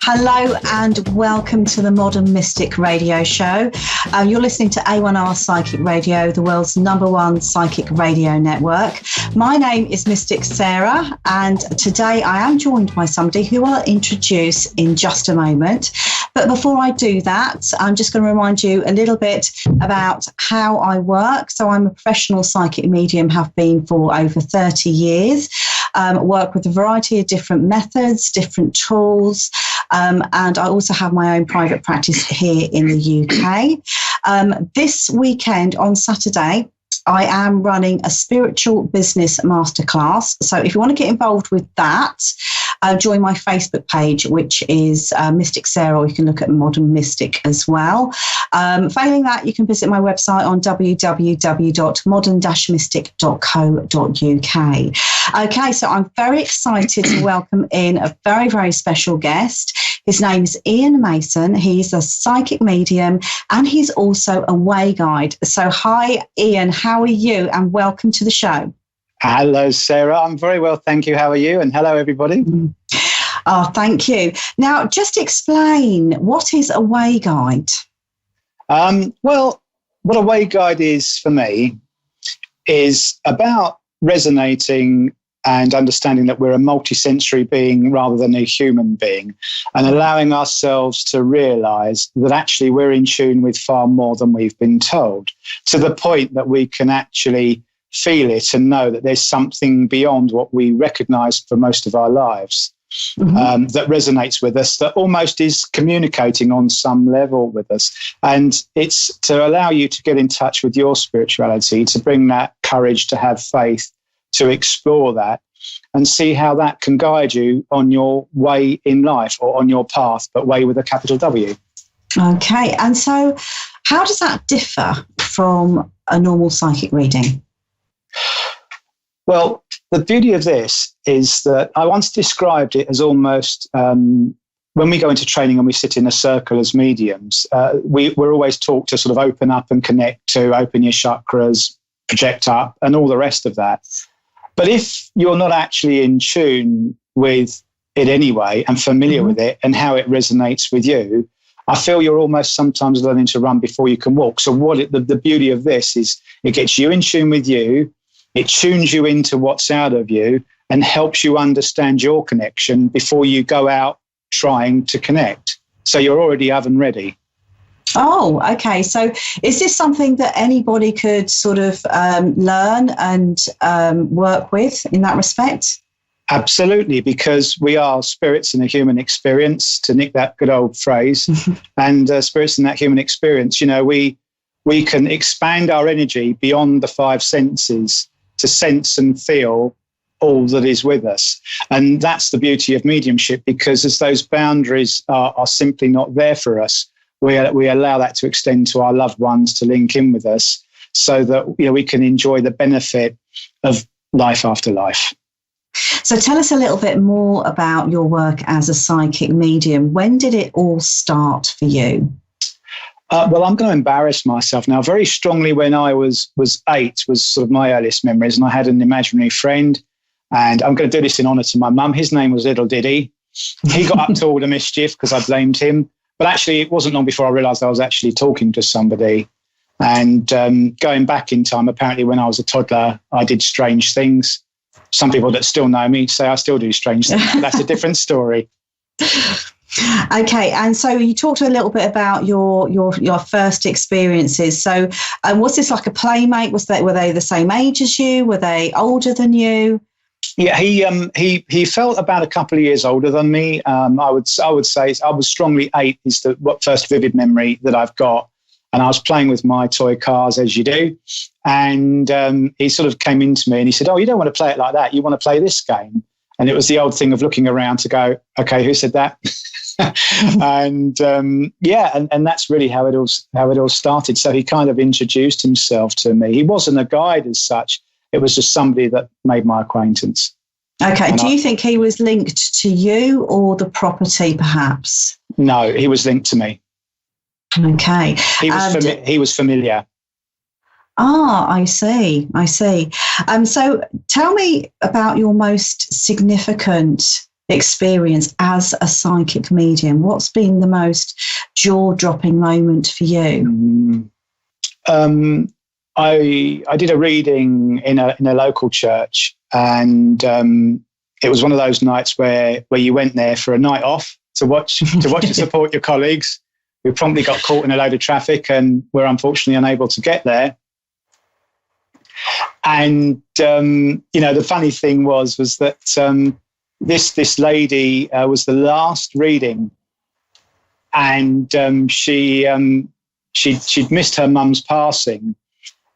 Hello and welcome to the Modern Mystic Radio Show. You're listening to A1R Psychic Radio, the world's #1 psychic radio network. My name is Mystic Sarah, and today I am joined by somebody who I'll introduce in just a moment. But before I do that, I'm just going to remind you a little bit about how I work. So I'm a professional psychic medium, have been for over 30 years. Work with a variety of different methods, different tools, and I also have my own private practice here in the UK. This weekend on Saturday, I am running a spiritual business masterclass. So if you want to get involved with that, join my Facebook page, which is Mystic Sarah, or you can look at Modern Mystic as well. Failing that, you can visit my website on www.modern-mystic.co.uk. Okay, so I'm very excited to welcome in a very, very special guest. His name is Iain Mason. He's a psychic medium and he's also a way guide. So hi, Iain, how are you? And welcome to the show. Hello, Sarah. I'm very well, thank you. How are you? And hello, everybody. Oh, thank you. Now, just explain, what is a way guide? Well, what a way guide is for me is about resonating and understanding that we're a multisensory being rather than a human being, and allowing ourselves to realise that actually we're in tune with far more than we've been told, to the point that we can actually feel it and know that there's something beyond what we recognise for most of our lives. That resonates with us, that almost is communicating on some level with us. And it's to allow you to get in touch with your spirituality, to bring that courage, to have faith, to explore that and see how that can guide you on your way in life, or on your path, but way with a capital W. Okay. And so how does that differ from a normal psychic reading? Well, the beauty of this is that I once described it as almost when we go into training and we sit in a circle as mediums, we're always taught to sort of open up and connect, to open your chakras, project up, and all the rest of that. But if you're not actually in tune with it anyway and familiar with it and how it resonates with you, I feel you're almost sometimes learning to run before you can walk. So the beauty of this is it gets you in tune with you, it tunes you into what's out of you and helps you understand your connection before you go out trying to connect. So you're already oven ready. Oh, okay. So is this something that anybody could sort of learn and work with in that respect? Absolutely, because we are spirits in a human experience, to nick that good old phrase. And spirits in that human experience, you know, we can expand our energy beyond the five senses to sense and feel all that is with us. And that's the beauty of mediumship, because as those boundaries are simply not there for us, we allow that to extend to our loved ones, to link in with us, so that, you know, we can enjoy the benefit of life after life. So tell us a little bit more about your work as a psychic medium. When did it all start for you? Well, I'm going to embarrass myself now. Very strongly when I was 8 was sort of my earliest memories, and I had an imaginary friend, and I'm going to do this in honour to my mum. His name was Little Diddy. He got up to all the mischief because I blamed him. But actually, it wasn't long before I realised I was actually talking to somebody. And going back in time, apparently when I was a toddler, I did strange things. Some people that still know me say I still do strange things. But that's a different story. Okay, and so you talked a little bit about your first experiences. So was this like a playmate? Were they the same age as you? Were they older than you? Yeah, he felt about a couple of years older than me. I would say I was strongly 8 is the first vivid memory that I've got. And I was playing with my toy cars, as you do. And he sort of came into me and he said, "Oh, you don't want to play it like that. You want to play this game." And it was the old thing of looking around to go, "Okay, who said that?" And and that's really how it all started. So he kind of introduced himself to me. He wasn't a guide as such. It was just somebody that made my acquaintance. Okay. Do you think he was linked to you or the property, perhaps? No, he was linked to me. Okay. He was familiar. Ah, I see. So tell me about your most significant experience as a psychic medium? What's been the most jaw-dropping moment for you? I did a reading in a local church, and it was one of those nights where you went there for a night off to watch and support your colleagues who promptly got caught in a load of traffic and were unfortunately unable to get there. And the funny thing was that this lady was the last reading, and she'd missed her mum's passing,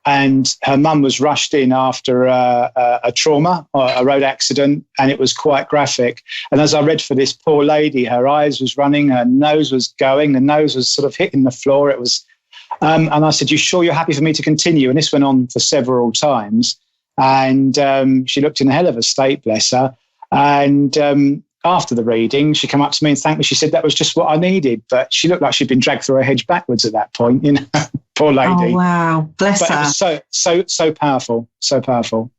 and her mum was rushed in after a trauma or a road accident, and it was quite graphic. And as I read for this poor lady, her eyes was running, her nose was going, the nose was sort of hitting the floor. It was, and I said, "You sure you're happy for me to continue?" And this went on for several times, and she looked in a hell of a state, bless her. And after the reading, she came up to me and thanked me. She said that was just what I needed, but she looked like she'd been dragged through a hedge backwards at that point, Poor lady. Oh, wow. Bless her. It was so powerful, so powerful.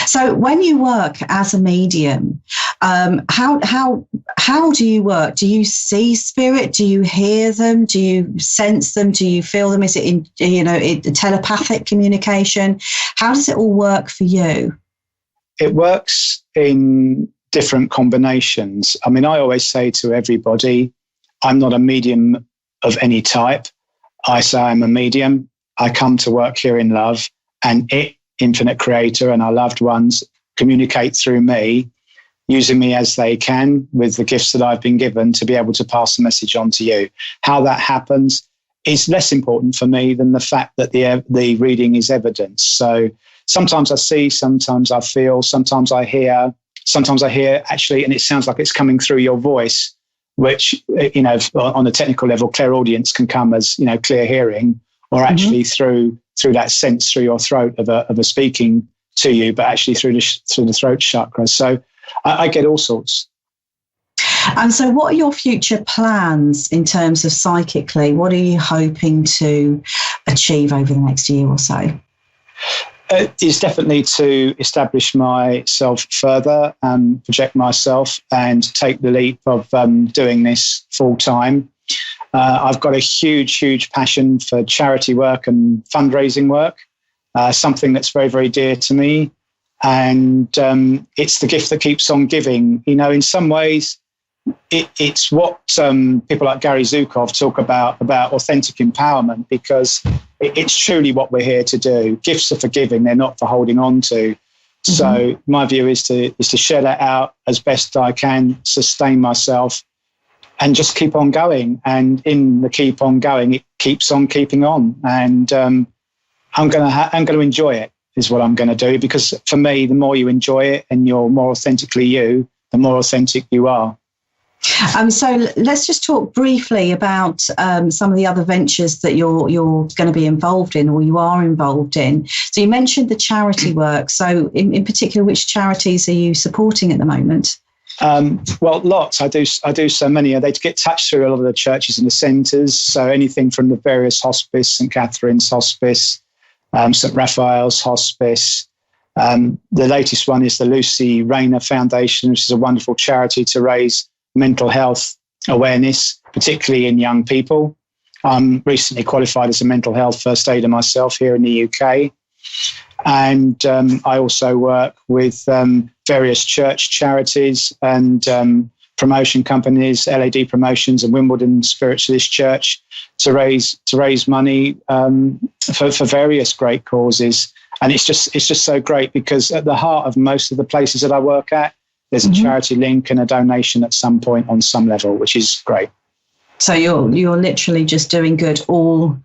So when you work as a medium, how do you work? Do you see spirit? Do you hear them? Do you sense them? Do you feel them? Is it in telepathic communication? How does it all work for you? It works in different combinations. I mean, I always say to everybody, I'm not a medium of any type. I say I'm a medium. I come to work here in love, and it, Infinite Creator, and our loved ones communicate through me, using me as they can with the gifts that I've been given to be able to pass the message on to you. How that happens is less important for me than the fact that the reading is evidence. So sometimes I see, sometimes I feel, sometimes I hear actually, and it sounds like it's coming through your voice, which, on a technical level, clairaudience can come as, clear hearing, or actually through that sense through your throat of a speaking to you, but actually through the throat chakra. So I get all sorts. And so what are your future plans in terms of psychically? What are you hoping to achieve over the next year or so? It's definitely to establish myself further, project myself, and take the leap of doing this full time. I've got a huge passion for charity work and fundraising work, something that's very, very dear to me. And it's the gift that keeps on giving. In some ways, it's what people like Gary Zukov talk about authentic empowerment, because it's truly what we're here to do. Gifts are for giving, they're not for holding on to. So my view is to share that out as best I can, sustain myself, and just keep on going. And in the keep on going, it keeps on keeping on. And I'm going to enjoy it, is what I'm going to do, because for me, the more you enjoy it and you're more authentically you, the more authentic you are. So let's just talk briefly about some of the other ventures that you're going to be involved in, or you are involved in. So you mentioned the charity work. So in particular, which charities are you supporting at the moment? Well, lots. I do so many. They get touched through a lot of the churches and the centres. So anything from the various hospice, St Catherine's Hospice, St Raphael's Hospice. The latest one is the Lucy Rayner Foundation, which is a wonderful charity to raise mental health awareness, particularly in young people. I'm recently qualified as a mental health first aider myself here in the UK. And I also work with various church charities and promotion companies, LAD Promotions and Wimbledon Spiritualist Church, to raise money for various great causes. And it's just so great, because at the heart of most of the places that I work at, there's a charity link and a donation at some point on some level, which is great. So you're literally just doing good all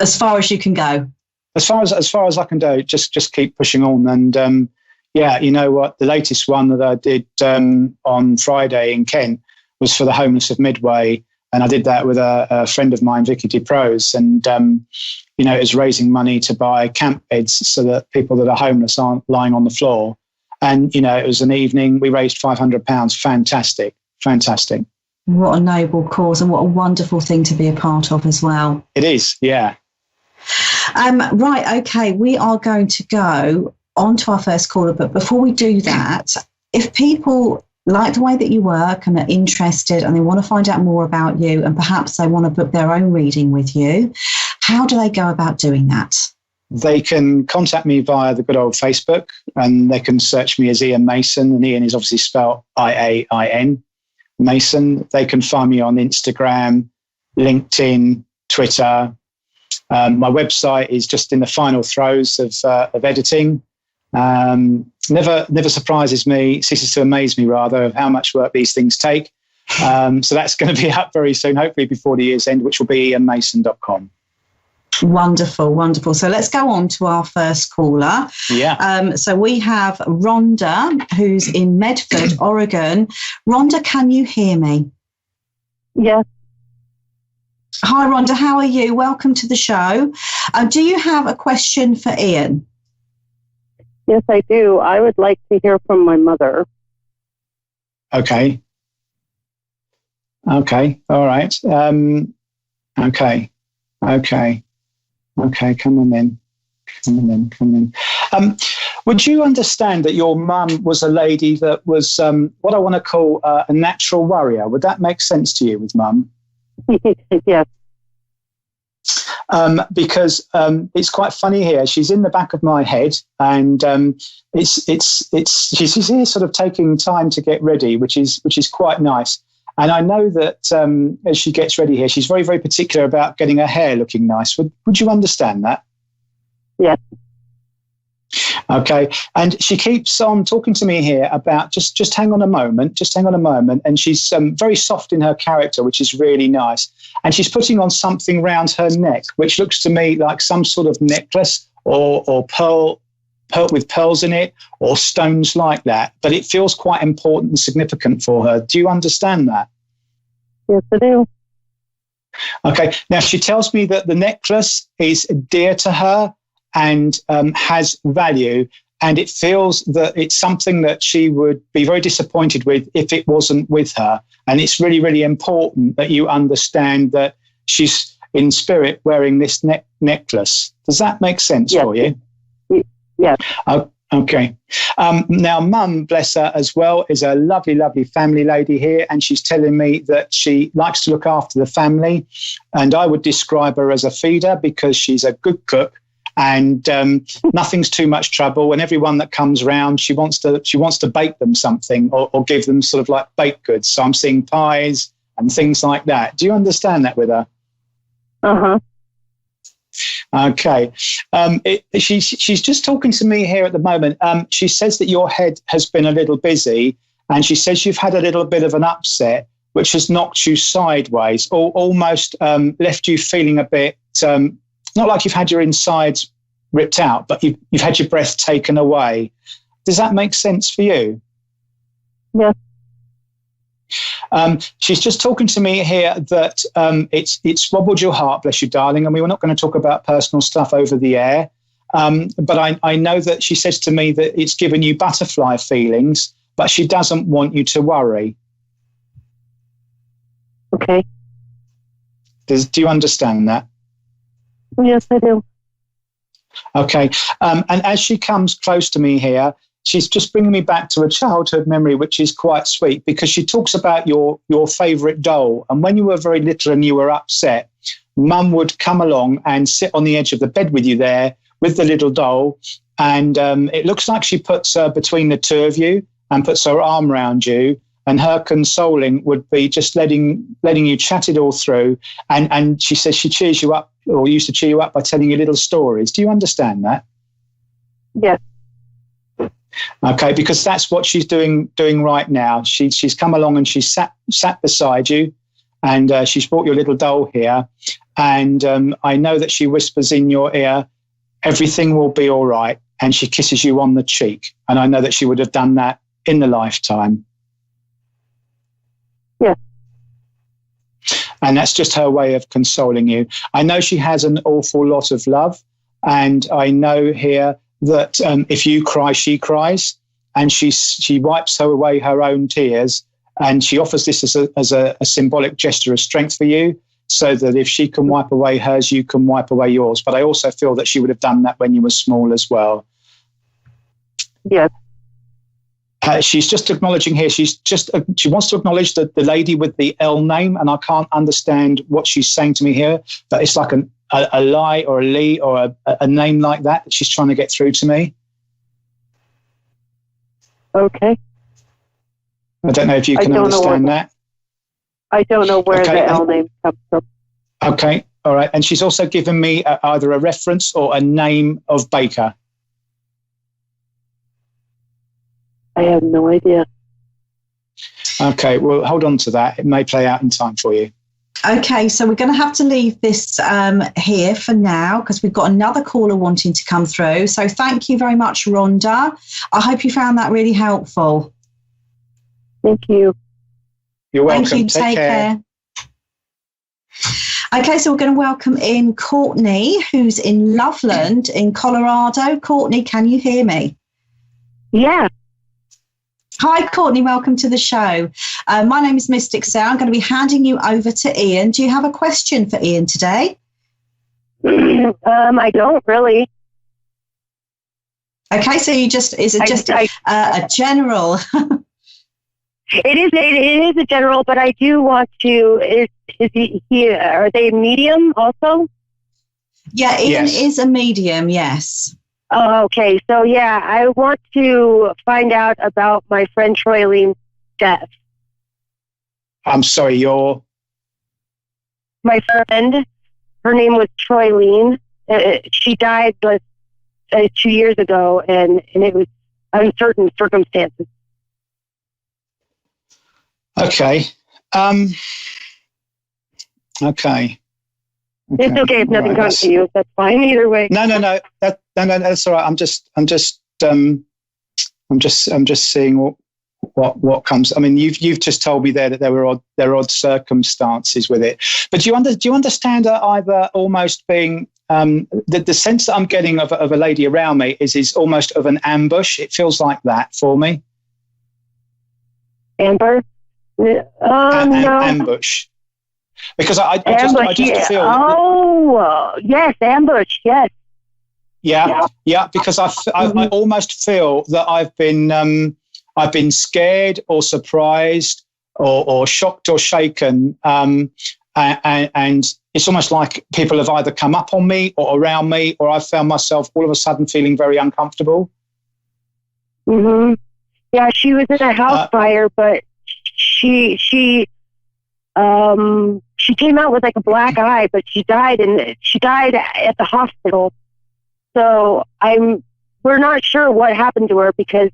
as far as you can go. As far as I can do, just keep pushing on. And you know what? The latest one that I did on Friday in Kent was for the homeless of Midway, and I did that with a friend of mine, Vicky DeProse, and it was raising money to buy camp beds so that people that are homeless aren't lying on the floor. And it was an evening. We raised £500. Fantastic. What a noble cause, and what a wonderful thing to be a part of as well. It is, yeah. Right, okay, we are going to go on to our first caller, but before we do that, if people like the way that you work and are interested and they want to find out more about you and perhaps they want to book their own reading with you, how do they go about doing that? They can contact me via the good old Facebook, and they can search me as Iain Mason, and Iain is obviously spelled Iain Mason. They can find me on Instagram, LinkedIn, Twitter. My website is just in the final throes of editing. Never surprises me, ceases to amaze me rather, of how much work these things take. So that's going to be up very soon, hopefully before the year's end, which will be iainmason.com. Wonderful, wonderful. So let's go on to our first caller. Yeah. So we have Rhonda, who's in Medford, Oregon. Rhonda, can you hear me? Yes. Hi, Rhonda. How are you? Welcome to the show. Do you have a question for Iain? Yes, I do. I would like to hear from my mother. Okay. All right. Okay, come on in. Would you understand that your mum was a lady that was what I want to call a natural worrier? Would that make sense to you with mum? Yes. Because it's quite funny here. She's in the back of my head, and she's here sort of taking time to get ready, which is quite nice. And I know that as she gets ready here, she's very, very particular about getting her hair looking nice. Would you understand that? Yes. Okay. And she keeps on talking to me here about just hang on a moment. And she's very soft in her character, which is really nice. And she's putting on something round her neck, which looks to me like some sort of necklace or pearl with pearls in it or stones like that. But it feels quite important and significant for her. Do you understand that? Yes, I do. Okay. Now, she tells me that the necklace is dear to her and has value. And it feels that it's something that she would be very disappointed with if it wasn't with her. And it's really, really important that you understand that she's in spirit wearing this necklace. Does that make sense for you? Yes. Okay. Now, mum, bless her as well, is a lovely, lovely family lady here. And she's telling me that she likes to look after the family. And I would describe her as a feeder because she's a good cook. And nothing's too much trouble. And everyone that comes round, she wants to bake them something or give them sort of like baked goods. So I'm seeing pies and things like that. Do you understand that with her? Uh-huh. Okay. She's just talking to me here at the moment. She says that your head has been a little busy, and she says you've had a little bit of an upset, which has knocked you sideways or almost left you feeling a bit... not like you've had your insides ripped out, but you've had your breath taken away. Does that make sense for you? Yeah. She's just talking to me here that it's wobbled your heart, bless you, darling, and we were not going to talk about personal stuff over the air. But I know that she says to me that it's given you butterfly feelings, but she doesn't want you to worry. Okay. Do you understand that? Yes, I do. Okay. And as she comes close to me here, she's just bringing me back to a childhood memory, which is quite sweet because she talks about your favourite doll. And when you were very little and you were upset, mum would come along and sit on the edge of the bed with you there with the little doll. And it looks like she puts her between the two of you and puts her arm around you. And her consoling would be just letting you chat it all through. And she says she cheers you up or used to cheer you up by telling you little stories. Do you understand that? Yes. Okay, because that's what she's doing right now. She's come along and she's sat beside you, and she's brought your little doll here. And I know that she whispers in your ear, everything will be all right. And she kisses you on the cheek. And I know that she would have done that in the lifetime. Yeah. And that's just her way of consoling you. I know she has an awful lot of love. And I know here that if you cry, she cries. And she wipes away her own tears. And she offers this as a symbolic gesture of strength for you, so that if she can wipe away hers, you can wipe away yours. But I also feel that she would have done that when you were small as well. Yes. She's just acknowledging here. She wants to acknowledge the lady with the L name, and I can't understand what she's saying to me here. But it's like a lie or a Lee or a name like that she's trying to get through to me. Okay. I don't know if you can understand that. I don't know where the L name comes from. Okay, all right. And she's also given me either a reference or a name of baker. I have no idea. Okay, well, hold on to that. It may play out in time for you. Okay, so we're going to have to leave this here for now because we've got another caller wanting to come through. So thank you very much, Rhonda. I hope you found that really helpful. Thank you. You're welcome. Thank you. Take care. Okay, so we're going to welcome in Courtney, who's in Loveland in Colorado. Courtney, can you hear me? Yeah. Hi, Courtney. Welcome to the show. My name is Mystic Sarah. I'm going to be handing you over to Iain. Do you have a question for Iain today? I don't really. Okay, so a general? It is a general, but I do want to. Is he? Are they medium also? Yeah, Iain is a medium. Yes. Oh, okay. So, yeah, I want to find out about my friend Troylene's death. I'm sorry, my friend, her name was Troylene. She died 2 years ago, and it was uncertain circumstances. Okay. Okay. It's okay if nothing comes to you. That's fine either way. No. That's all right. I'm just seeing what comes. I mean, you've just told me there that there are odd circumstances with it. But do you understand either almost being the sense that I'm getting of a lady around me is almost of an ambush. It feels like that for me. Amber? No. Ambush. Because I just feel. Oh, yes, ambush, yes. Yeah. Because I almost feel that I've been scared or surprised or shocked or shaken, and it's almost like people have either come up on me or around me, or I've found myself all of a sudden feeling very uncomfortable. Mm-hmm. Yeah, she was in a house fire, but she came out with like a black eye, but she died at the hospital. So we're not sure what happened to her because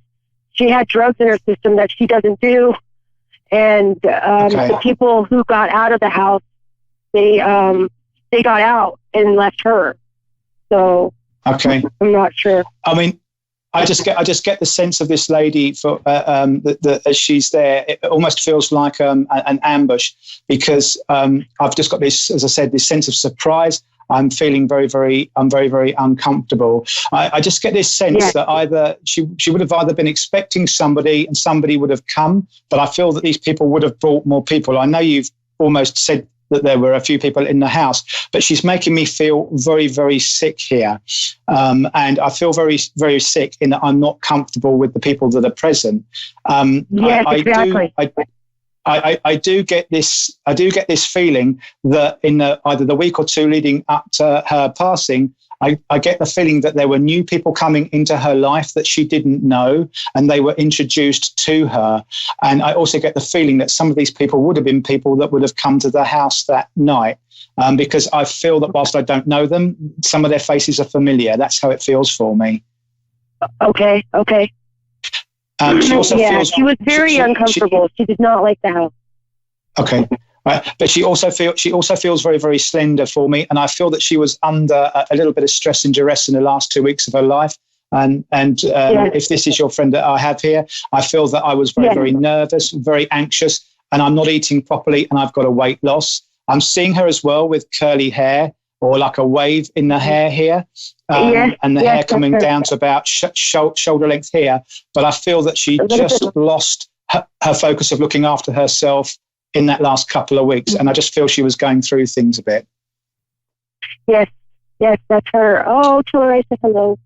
she had drugs in her system that she doesn't do. And the people who got out of the house, they got out and left her. So I'm not sure. I mean, I just get the sense of this lady for that as she's there. It almost feels like an ambush because I've just got this, as I said, this sense of surprise. I'm feeling very, very uncomfortable. I just get this sense that either she would have either been expecting somebody and somebody would have come, but I feel that these people would have brought more people. I know you've almost said that there were a few people in the house, but she's making me feel very, very sick here. And I feel very, very sick in that I'm not comfortable with the people that are present. Exactly. I do get this feeling that in either the week or two leading up to her passing, I get the feeling that there were new people coming into her life that she didn't know, and they were introduced to her. And I also get the feeling that some of these people would have been people that would have come to the house that night, because I feel that whilst I don't know them, some of their faces are familiar. That's how it feels for me. Okay. She also feels, she was very uncomfortable. She did not like the house. Okay. Right. But she also feels very, very slender for me, and I feel that she was under a little bit of stress and duress in the last 2 weeks of her life. And if this is your friend that I have here, I feel that I was very, very nervous, very anxious, and I'm not eating properly, and I've got a weight loss. I'm seeing her as well with curly hair or like a wave in the hair here, and the hair coming down to about shoulder length here. But I feel that she just lost her focus of looking after herself in that last couple of weeks, and I just feel she was going through things a bit. Yes, that's her. Oh, tell her I said hello.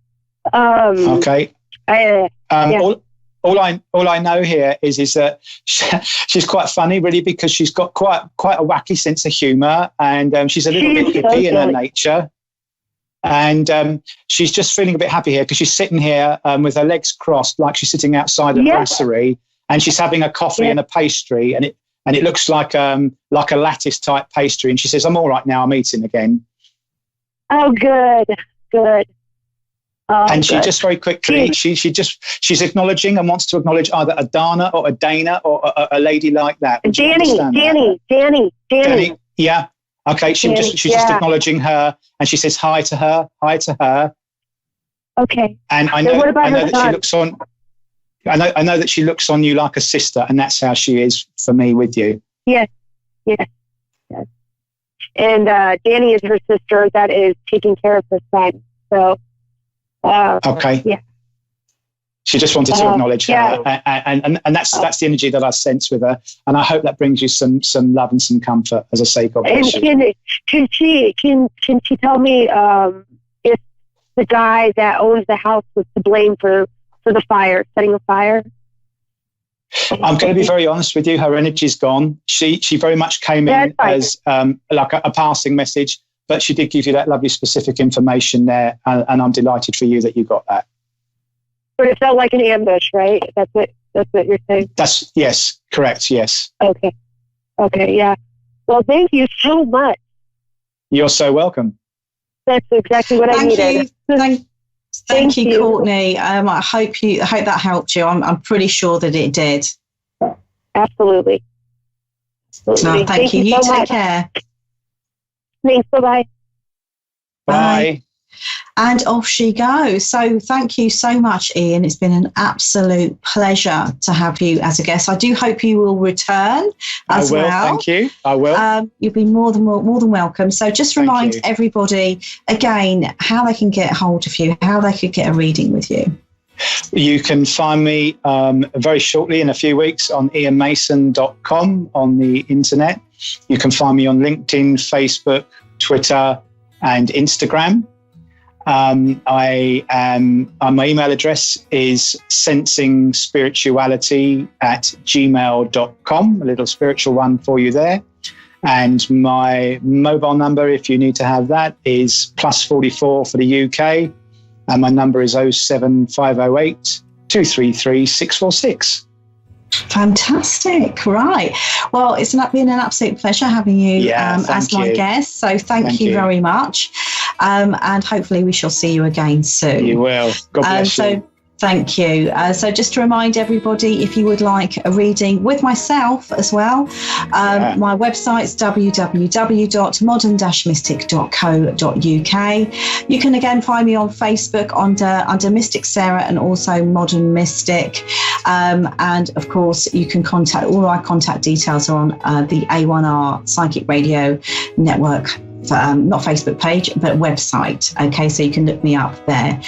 Okay. all I know here is that she's quite funny, really, because she's got quite a wacky sense of humour, and she's a little bit hippie in her nature. And she's just feeling a bit happy here because she's sitting here with her legs crossed, like she's sitting outside a brasserie, and she's having a coffee and a pastry, and it looks like a lattice type pastry. And she says, "I'm all right now. I'm eating again." Oh, good. And she just very quickly, she's acknowledging and wants to acknowledge either a Dana or a Dana or a lady like that. Danny. Yeah. Okay. She's just acknowledging her, and she says hi to her. Okay. And I know that she looks on. I know that she looks on you like a sister, and that's how she is for me with you. Yes. And Danny is her sister that is taking care of her son. So. Okay. Yeah. She just wanted to acknowledge her, and that's the energy that I sense with her, and I hope that brings you some love and some comfort. As I say, God bless you. Can she tell me if the guy that owns the house was to blame for the fire, setting a fire? I'm going to be very honest with you. Her energy's gone. She very much came in as like a passing message. But she did give you that lovely specific information there, and I'm delighted for you that you got that. But it felt like an ambush, right? That's what you're saying? Yes, correct, yes. Okay, yeah. Well, thank you so much. You're so welcome. That's exactly what I needed. Thank you, Courtney. I hope that helped you. I'm pretty sure that it did. Absolutely. No, thank you. You so take care. Thanks. Bye-bye. Bye. And off she goes. So thank you so much, Iain. It's been an absolute pleasure to have you as a guest. I do hope you will return as well. I will, thank you. I will. You'll be more than welcome. So just remind everybody again how they can get hold of you, how they could get a reading with you. You can find me very shortly, in a few weeks, on iainmason.com on the internet. You can find me on LinkedIn, Facebook, Twitter, and Instagram. My email address is sensingspirituality@gmail.com, a little spiritual one for you there. And my mobile number, if you need to have that, is +44 for the UK. And my number is 07508 233 646. Fantastic. Right. Well, it's been an absolute pleasure having you as my guest. So thank you very much. And hopefully we shall see you again soon. You will. God bless you. Thank you. So just to remind everybody, if you would like a reading with myself as well, my website's www.modern-mystic.co.uk. You can again find me on Facebook under Mystic Sarah and also Modern Mystic. And of course, you can contact, all our contact details are on the A1R Psychic Radio Network, not Facebook page, but website. Okay, so you can look me up there.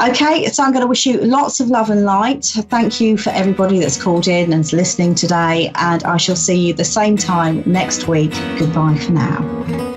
Okay, so I'm going to wish you lots of love and light. Thank you for everybody that's called in and listening today. And I shall see you the same time next week. Goodbye for now.